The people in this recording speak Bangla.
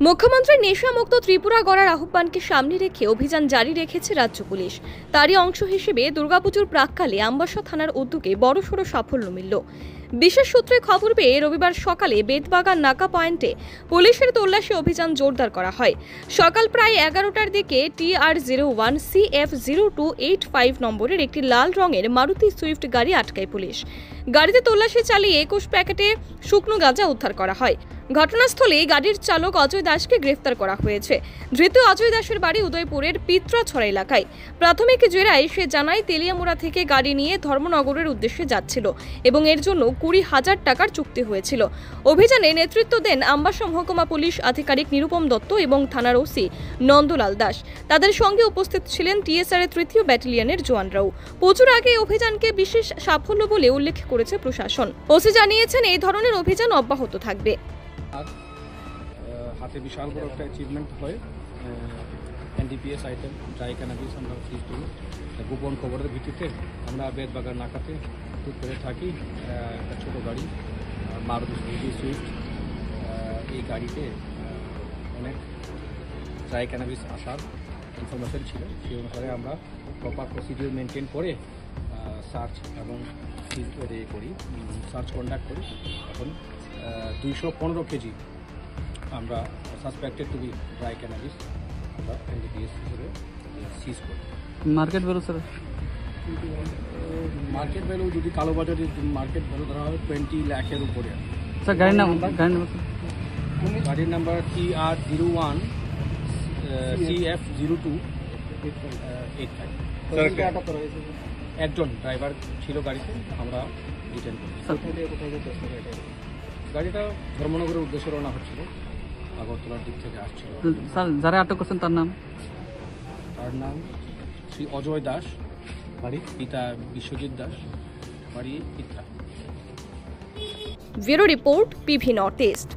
মুখ্যমন্ত্রী নেশামুক্ত ত্রিপুরা গড়ার আহ্বানকে সামনে রেখে অভিযান জারি রেখেছে রাজ্য পুলিশ। তারই অংশ হিসেবে দুর্গাপুজোর প্রাক্কালে আমবাসা থানার উদ্যোগে বড়সড় সাফল্য মিলল। বিশেষ সূত্রে খবর পেয়ে রবিবার সকালে বেতবাগান নাকা পয়েন্টে পুলিশের তল্লাশি অভিযান জোরদার করা হয়। সকাল প্রায় 11টার দিকে TR01 CF0285 নম্বরের একটি লাল রঙের মারুতি সুইফট গাড়ি আটকায় পুলিশ। গাড়িতে তল্লাশি চালিয়ে 21 প্যাকেটে শুকনো গাঁজা উদ্ধার করা হয়। ঘটনাস্থলে গাড়ির চালক অজয় দাসকে গ্রেফতার করা হয়েছে। ধৃত অজয় দাসের বাড়ি উদয়পুরের পিত্রাছড়া এলাকায়। প্রাথমিক জেরায় সে জানায় তেলিয়ামুড়া থেকে গাড়ি নিয়ে ধর্মনগরের উদ্দেশ্যে যাচ্ছিল এবং এর জন্য 20,000 টাকার চুক্তি হয়েছিল। অভিযানে নেতৃত্ব দেন আমবাসা মহকুমা পুলিশ আধিকারিক নিরুপম দত্ত এবং থানার ওসি নন্দলাল দাস। তাদের সঙ্গে উপস্থিত ছিলেন TSR এর 3য় ব্যাটালিয়নের জওয়ানরাও। পুজোর আগে অভিযানকে বিশেষ সাফল্য বলে উল্লেখ করেছে প্রশাসন। ওসি জানিয়েছেন এই ধরনের অভিযান অব্যাহত থাকবে। হাতে বিশাল বড় একটা অ্যাচিভমেন্ট হয়। NDPS আইটেম ড্রাই ক্যানাবিস আমরা সিজ করি। গোপন খবরের ভিত্তিতে আমরা বেতবাগান নাকাতে করে থাকি একটা ছোটো গাড়ি মারুতি সুইফট। এই গাড়িতে অনেক ড্রাই ক্যানাবিস আসার ইনফরমেশন ছিল। সেই অনুসারে আমরা প্রপার প্রসিডিউর মেনটেন করে সার্চ এবং করি, সার্চ কন্ডাক্ট করি। এখন 215 কেজি আমরা suspected to be dry cannabis আমরা NDPS হিসেবে সিজ করি। Market value sir, market value যদি কালোবাজারে মার্কেট ভ্যালু ধরা হয় 20 লাখের উপরে। স্যার গাড়ির নাম্বার TR01 CF0285। একজন ড্রাইভার ছিল গাড়িতে, আমরা ডিটেন করি। গাড়িটা ধর্মনগরের উদ্দেশ্যে রওনা হচ্ছিল, আগরতলার দিক থেকে আসছিল। স্যার যারা আটক করছেন তার নাম শ্রী অজয় দাস, বাড়ি পিতা বিশ্বজিৎ দাস, বাড়ি পিতা। Bureau report, PV north east.